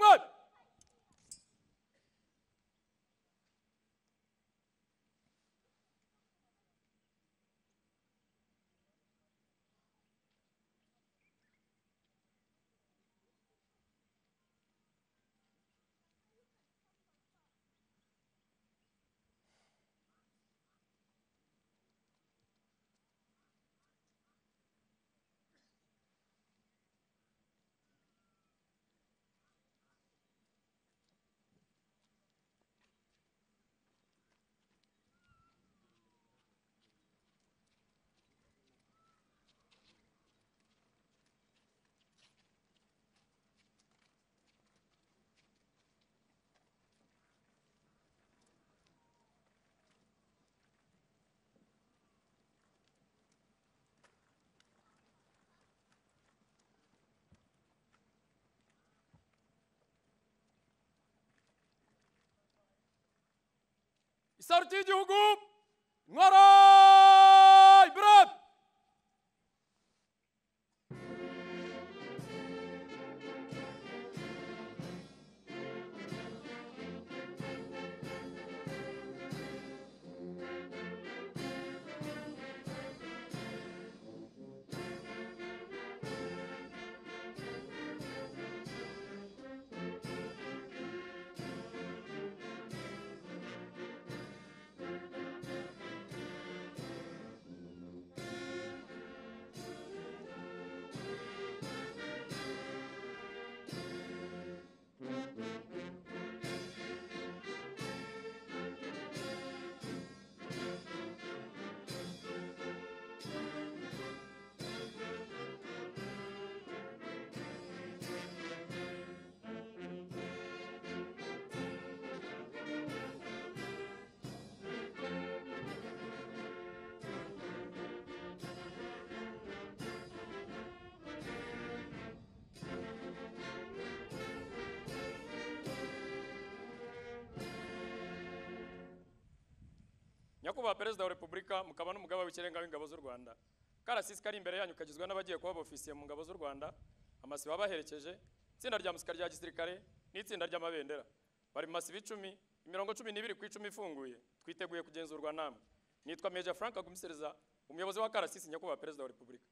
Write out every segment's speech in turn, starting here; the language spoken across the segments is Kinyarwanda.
Hamwe. Isarti y'igihugu Ntwara Ibrahim. Nyakubahwa Perezida wa Repubulika mukaba n'umugaba w'ikirenga w'ingabo z'u Rwanda. Karasisi kari imbere yanyu kagizwe n'abagiye kuba ofisiye mu ngabo z'u Rwanda, amasiba baherekeje, itsinda rya musika rya gisirikare n'itsinda ry'amabendera. Bari mu masiba 10, imirongo 12 ku 10 ifunguye. Twiteguye kugenzurwa namwe. Nitwa Major Frank Agumisereza, umuyobozi wa Karasisi Nyakubahwa Perezida wa Repubulika.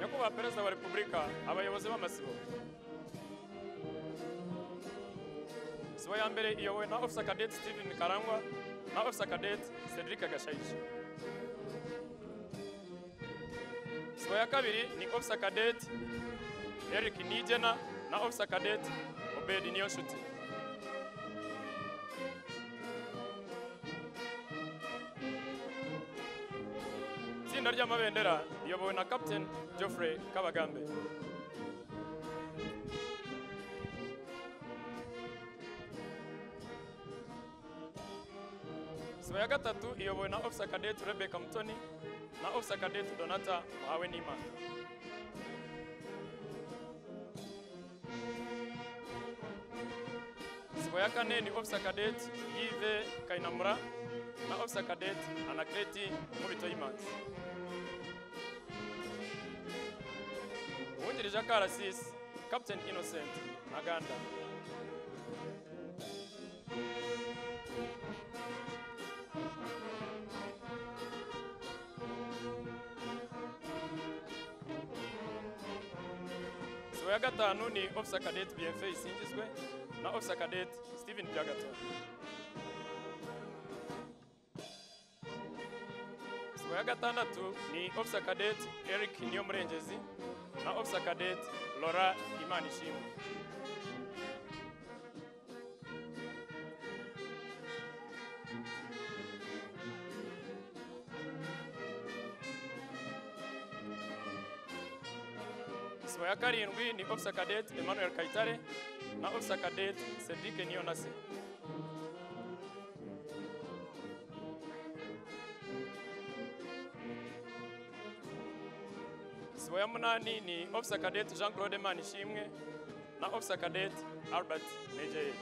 Nyakubahwa Perezida wa Repubulika, abayobozi b'amasibo. Sibo ya mbere iyobowe na Officer Cadet Steven Karangwa na Officer Cadet Cedric Gashayija. Sibo ya kabiri ni Officer Cadet Eric Nigena na Officer Cadet Obed Niyonshuti. Itsinda ry'amabendera iyobowe na Captain Geoffrey Kabagambe. Sibo ya gatatu iyobowe na Officer Cadet Rebecca Mutoni na Officer Cadet Donata Muhawenimana. Sibo ya kane ni Officer Cadet Yves Kainamura na Officer Cadet Anakreti Mubitoyimanzi. Uwungirije Karasisi Captain Innocent Ntaganda. Sibo ya gatanu ni Officer Cadet BFA Isingizwe na Officer Cadet Steven Byagato. Sibo ya gatandatu ni Officer Cadet Eric Niyomurengezi na Officer Cadet Laura Imanishimwe. Isibo ya karindwi ni Officer Cadet Emmanuel Kayitare na Officer Cadet Cedric Niyonase. Isibo ya munani ni Officer Cadet Jean Claude Manishimwe na Officer Cadet Albert Meje.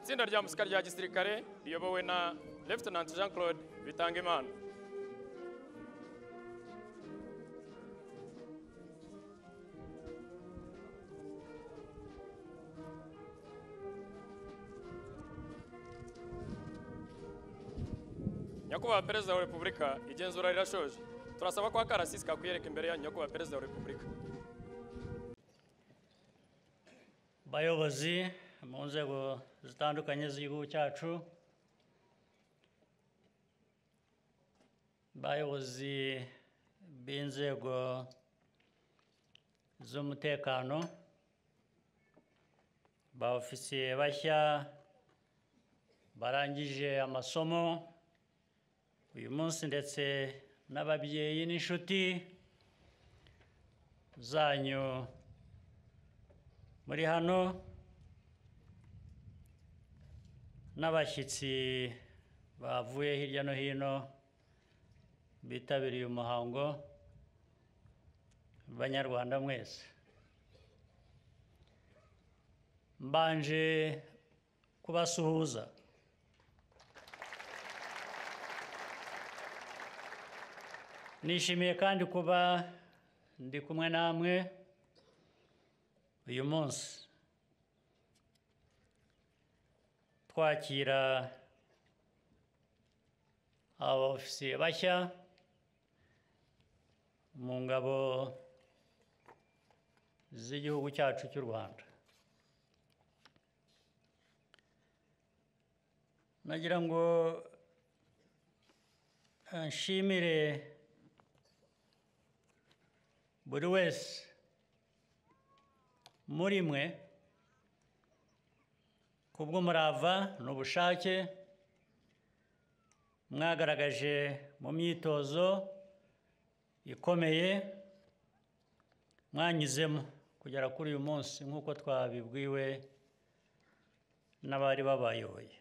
Itsinda rya musika rya gisirikare riyobowe na Lieutenant Jean Claude Bitangimana. Nyakubahwa Perezida wa Repubulika, igenzura rirashoje. Turasaba ko akarasisi kakwiyereka imbere ya Nyakubahwa Perezida wa Repubulika. Bayobozi mu nzego zitandukanye z'igihugu cyacu, bayobozi b'inzego z'umutekano, ba ofisiye bashya barangije amasomo uyu munsi, ndetse n'ababyeyi n'inshuti zanyu muri hano, n'abashyitsi bavuye hirya no hino bitabiriye umuhango, Banyarwanda mwese, mbanje kubasuhuza. Nishimiye kandi kuba ndi kumwe namwe uyu munsi, twakira abofisiye bashya mu ngabo z'igihugu cyacu cy'u Rwanda. Nagira ngo nshimire buri wese muri mwe kubw'umurava n'ubushake mwagaragaje mu myitozo ikomeye mwanyuzemo kugera kuri uyu munsi, nk'uko twabibwiwe n'abari babayoboye.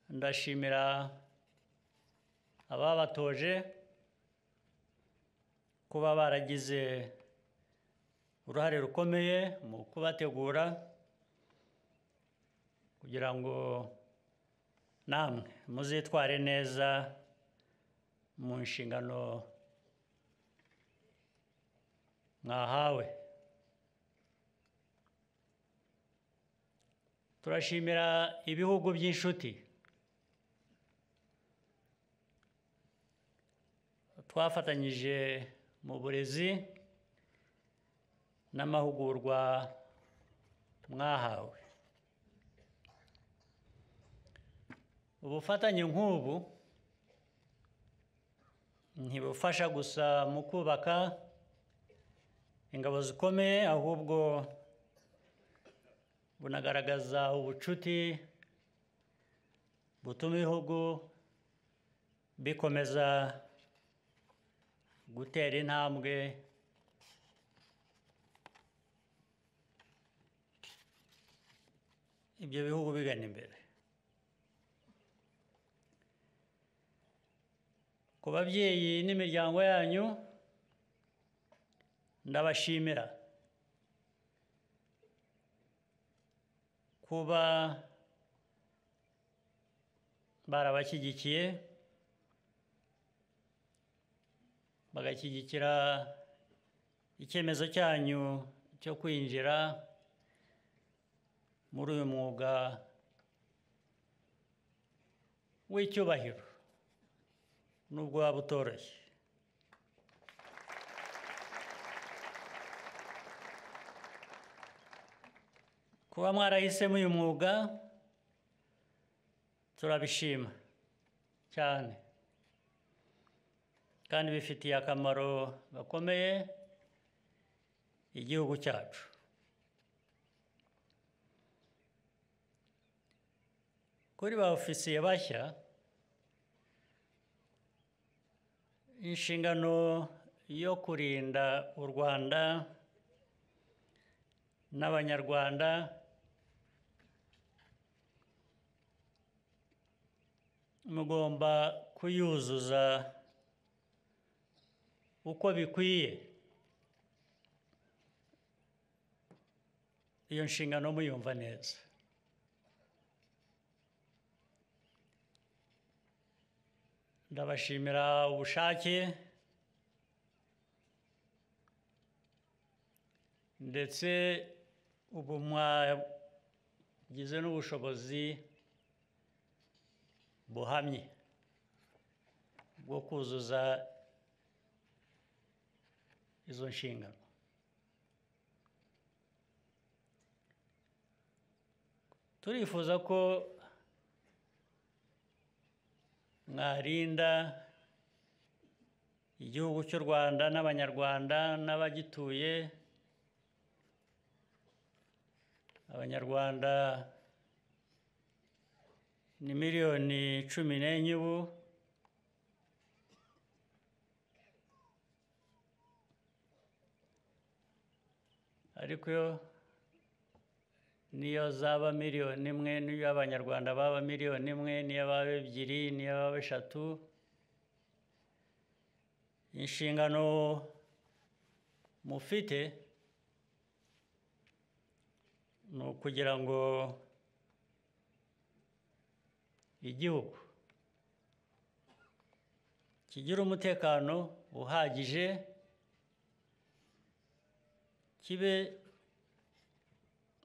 Ndashimira ababatoje kuba baragize uruhare rukomeye mu kubategura kugira ngo namwe muzitware neza mu nshingano mwahawe. Turashimira ibihugu by'inshuti twafatanyije mu burezi n'amahugurwa mwahawe. Ubufatanye nk'ubu ntibufasha gusa mu kubaka ingabo zikomeye, ahubwo bunagaragaza ubucuti butuma ibihugu bikomeza gutera intambwe ibyo bihugu bigana imbere. Ku babyeyi n'imiryango yanyu ndabashimira kuba barabashyigikiye, bagashyigikira icyemezo cyanyu cyo kwinjira muri uyu mwuga w'icyubahiro nubwo waba utoroshye. Kuba mwarahisemo uyu mwuga turabishima, cyane kandi bifitiye akamaro gakomeye igihugu cyacu. Kuri ba ofisiye bashya, inshingano yo kurinda u Rwanda n'Abanyarwanda mugomba kuyuzuza uko bikwiye. Iyo nshingano muyumva neza. Ndabashimira ubushake ndetse ubu mwagize n'ubushobozi buhamye bwo kuzuza izo nshingano. Turifuza ko mwarinda igihugu cy'u Rwanda n'Abanyarwanda n'abagituye. Abanyarwanda ni miliyoni 14 ubu, ariko niyo zaba miliyoni 1, niyo Abanyarwanda baba miliyoni 1, niyo baba 2, niyo baba 3, inshingano mufite ni ukugira ngo igihugu kigira umutekano uhagije, kibe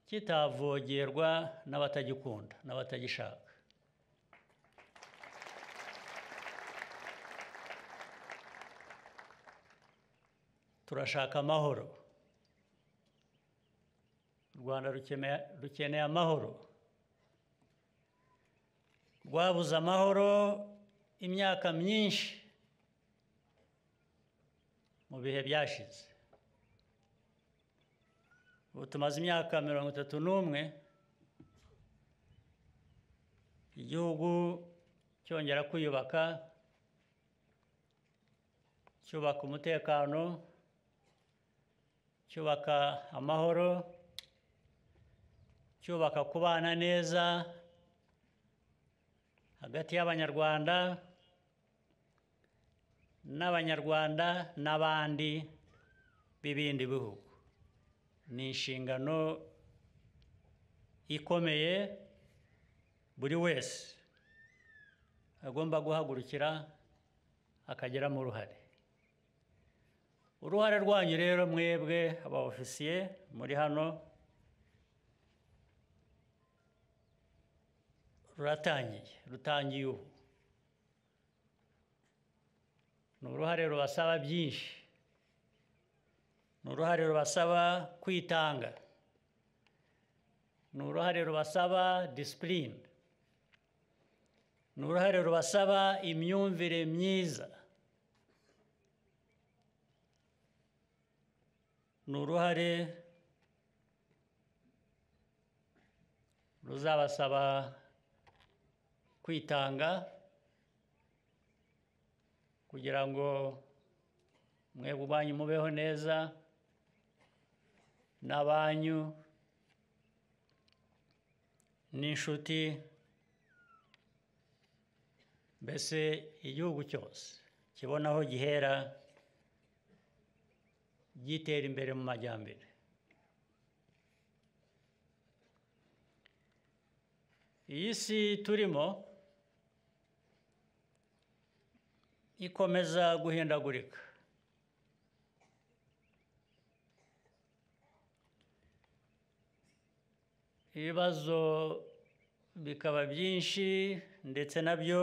kitavogerwa n'abatagikunda n'abatagishaka. Turashaka amahoro. U Rwanda rukeneye amahoro. Rwabuze amahoro imyaka myinshi mu bihe byashize. Ubu tumaze imyaka 31 igihugu cyongera kwiyubaka, cyubaka umutekano, cyubaka amahoro, cyubaka kubana neza hagati y'Abanyarwanda n'Abanyarwanda n'abandi b'ibindi bihugu. Ni inshingano ikomeye buri wese agomba guhagurukira akagiramo uruhare. Uruhare rwanyu rero mwebwe aba ofisiye muri hano rutangiye ubu. Ni uruhare rubasaba byinshi. Ni uruhare rubasaba kwitanga. Ni uruhare rubasaba discipline. Ni uruhare rubasaba imyumvire myiza. Ni uruhare ruzabasaba kwitanga kugira ngo mwebwe ubwanyu mubeho neza n'abanyu n'inshuti, mbese igihugu cyose kibona aho gihera gitera imbere mu majyambere. Iyi si turimo ikomeza guhindagurika. Ibibazo bikaba byinshi ndetse nabyo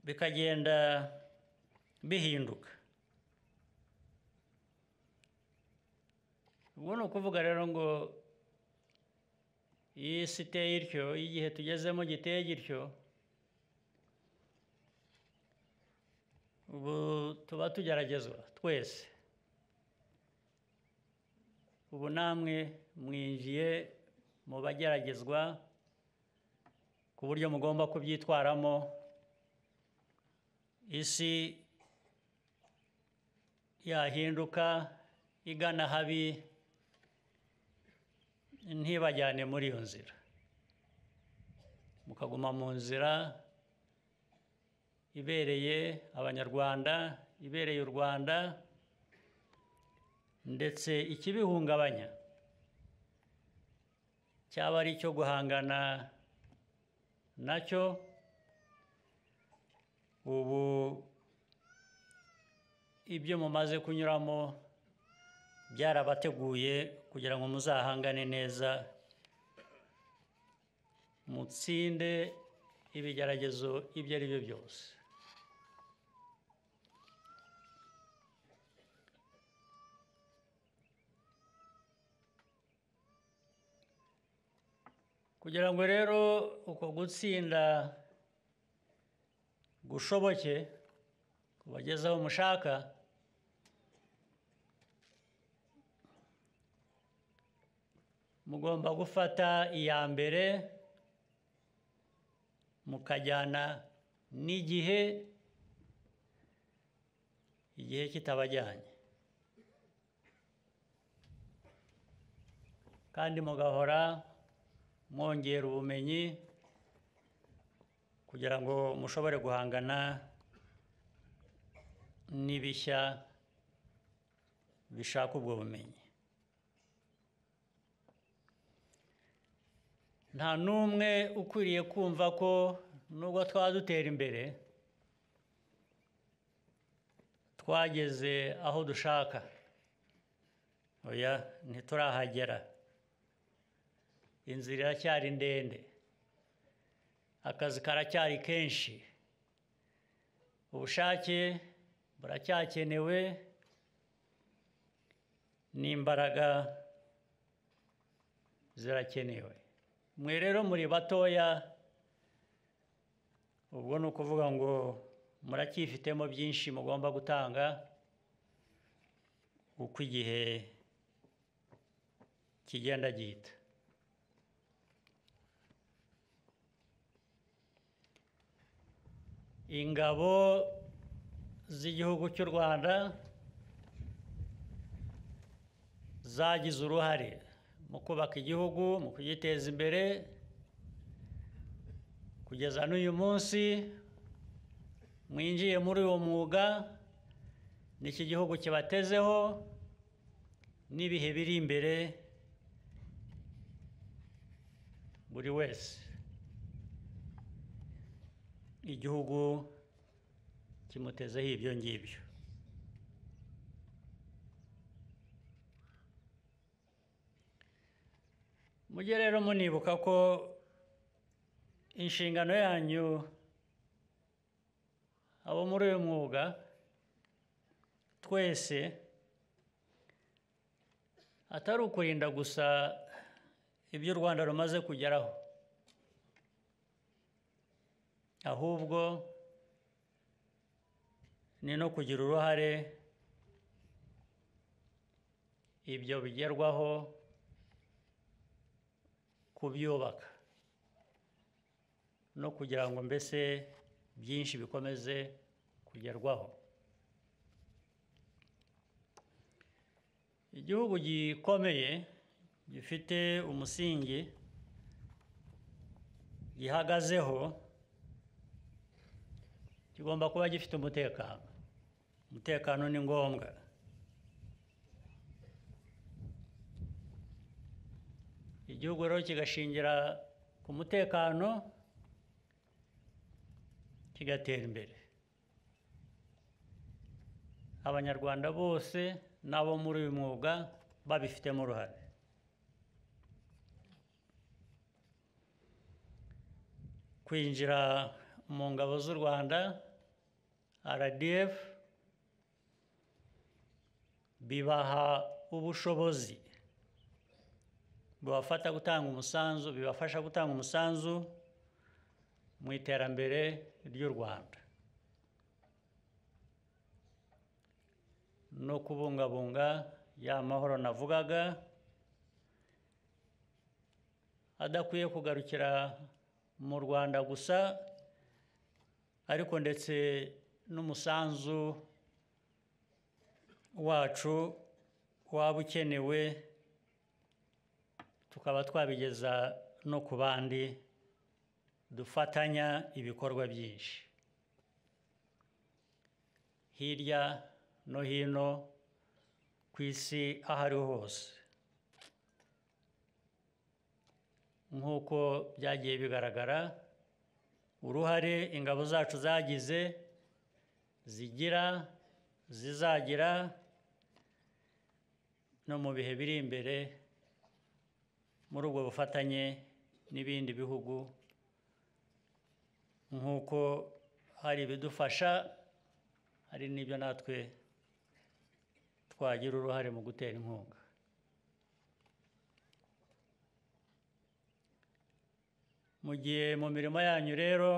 bikagenda bihinduka. Ubwo ni ukuvuga rero ngo iyi si iteye ityo, igihe tugezemo giteye gityo, ubu tuba tugeragezwa twese, ubu namwe mwinjiye mu bageragezwa ku buryo mugomba kubyitwaramo. Isi yahinduka igana habi, ntibajyane muri iyo nzira, mukaguma mu nzira ibereye Abanyarwanda, ibereye u Rwanda, ndetse ikibihungabanya cyaba ari icyo guhangana nacyo. Ubu ibyo mumaze kunyuramo byarabateguye kugira ngo muzahangane neza, mutsinde ibigeragezo ibyo ari byo byose. Kugira ngo rero uko gutsinda gushoboke kubageza aho mushaka, mugomba gufata iya mbere mukajyana n'igihe, igihe kitabajyanye, kandi mugahora mwongera ubumenyi kugira ngo mushobore guhangana n'ibishya bishaka ubwo bumenyi. Nta n'umwe ukwiriye kumva ko nubwo twaba dutera imbere twageze aho dushaka. Oya, ntiturahagera, inzira iracyari ndende, akazi karacyari kenshi, ubushake buracyakenewe, n'imbaraga zirakenewe. Mwe rero muri batoya, ubwo ni ukuvuga ngo muracyifitemo byinshi mugomba gutanga uko igihe kigenda gihita. Ingabo z'igihugu cy'u Rwanda zagize uruhare mu kubaka igihugu, mu kugiteza imbere, kugeza n'uyu munsi mwinjiye muri uwo mwuga, n'iki gihugu kibatezeho, n'ibihe biri imbere buri wese. Igihugu kimutezeho ibyo ngibyo. Mujye rero munibuka ko inshingano yanyu abo muri uyu mwuga twese atari ukurinda gusa ibyo u Rwanda rumaze kugeraho, ahubwo ni no kugira uruhare ibyo bigerwaho kubyubaka, no kugira ngo mbese byinshi bikomeze kugerwaho. Igihugu gikomeye gifite umusingi gihagazeho kigomba kuba gifite umutekano. Umutekano ni ngombwa. Igihugu rero kigashingira ku mutekano kigatera imbere. Abanyarwanda bose n'abo muri uyu mwuga babifitemo uruhare. Kwinjira mu ngabo z'u Rwanda RDF bibaha ubushobozi bibafasha gutanga umusanzu mu iterambere ry'u Rwanda. no kubungabunga ya mahoro navugaga, adakwiye kugarukira mu Rwanda gusa, ariko ndetse n'umusanzu wacu waba ukenewe tukaba twabigeza no ku bandi dufatanya ibikorwa byinshi hirya no hino ku isi aho ariho hose. Nk'uko byagiye bigaragara, uruhare ingabo zacu zagize, zigira, zizagira no mu bihe biri imbere muri ubwo bufatanye n'ibindi bihugu, nk'uko hari ibidufasha, hari n'ibyo natwe twagira uruhare mu gutera inkunga. Mu gihe mu mirimo yanyu rero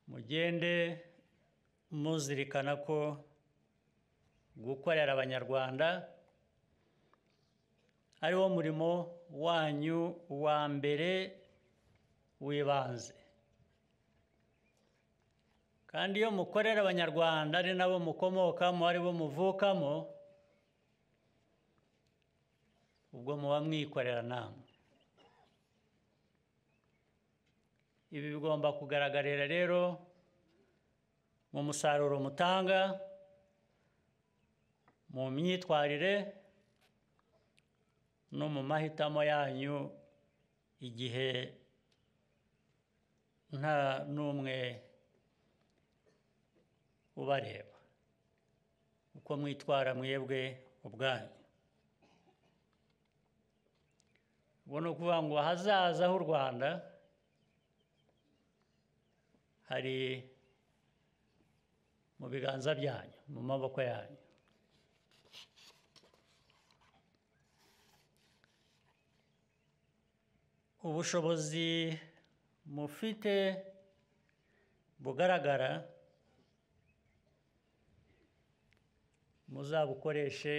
mugende muzirikana ko gukorera Abanyarwanda ari wo murimo wanyu wa mbere w'ibanze, kandi iyo mukorera Abanyarwanda ari nabo mukomokamo, ari bo muvukamo, ubwo muba mwikorera namwe. Ibi bigomba kugaragarira rero mu musaruro mutanga, mu myitwarire no mu mahitamo yanyu, igihe nta n'umwe ubareba, uko mwitwara mwebwe ubwanyu. Ubwo ni ukuvuga ngo ahazaza h'u Rwanda hari mu biganza byanyu, mu maboko yanyu. Ubushobozi mufite bugaragara muzabukoreshe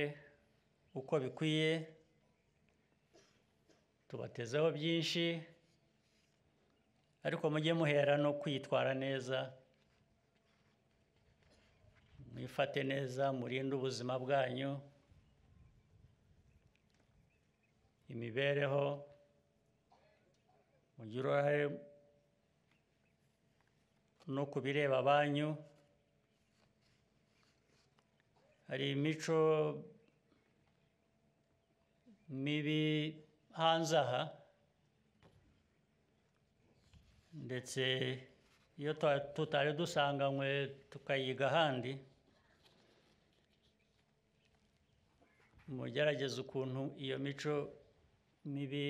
uko bikwiye, tubatezeho byinshi, ariko mujye muhera no kwitwara neza, mwifate neza, murinde ubuzima bwanyu, imibereho, mugire uruhare no ku bireba abanyu. Hari imico mibi hanze aha, ndetse iyo tutari dusanganywe tukayiga ahandi, mugerageze ukuntu iyo mico mibi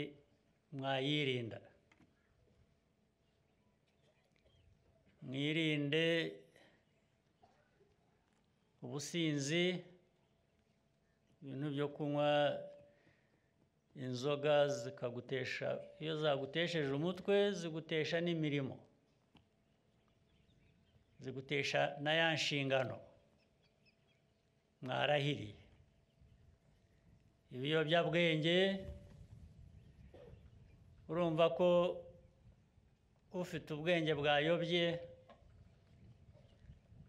mwayirinda. Mwirinde ubusinzi, ibintu byo kunywa inzoga zikagutesha, iyo zagutesheje umutwe zigutesha n'imirimo, zigutesha na ya nshingano mwarahiriye. Ibiyobyabwenge, urumva ko ufite ubwenge bwayobye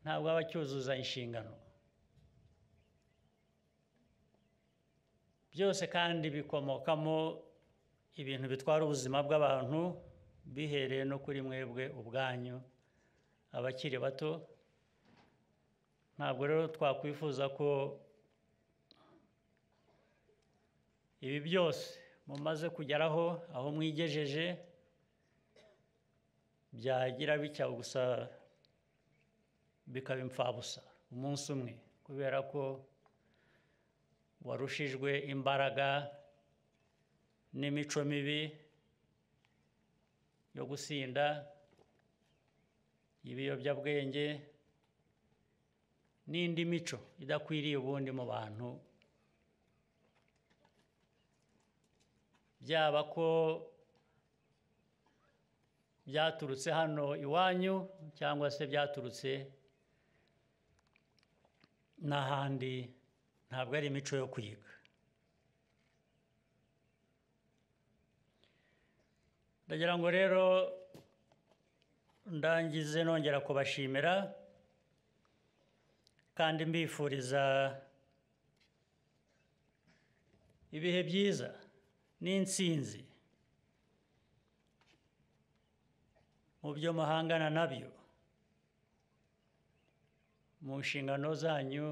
ntabwo aba acyuzuza inshingano. Byose kandi bikomokamo ibintu bitwara ubuzima bw'abantu, bihereye no kuri mwebwe ubwanyu abakiri bato. Ntabwo rero twakwifuza ko ibi byose mumaze kugeraho, aho mwigejeje, byagira bitya gusa bikaba imfabusa umunsi umwe, kubera ko warushijwe imbaraga n'imico mibi yo gusinda, ibiyobyabwenge n'indi mico idakwiriye ubundi mu bantu, byaba ko byaturutse hano iwanyu cyangwa se byaturutse n'ahandi ntabwo ari imico yo kwiga. Ndagira ngo rero ndangize nongera kubashimira kandi mbifuriza ibihe byiza n'intsinzi mu byo muhangana nabyo mu nshingano zanyu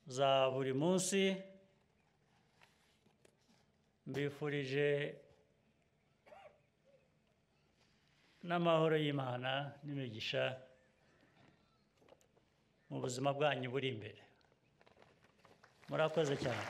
za buri munsi. Mbifurije n'amahoro y'Imana n'imigisha mu buzima bwanyu buri imbere. Murakoze cyane.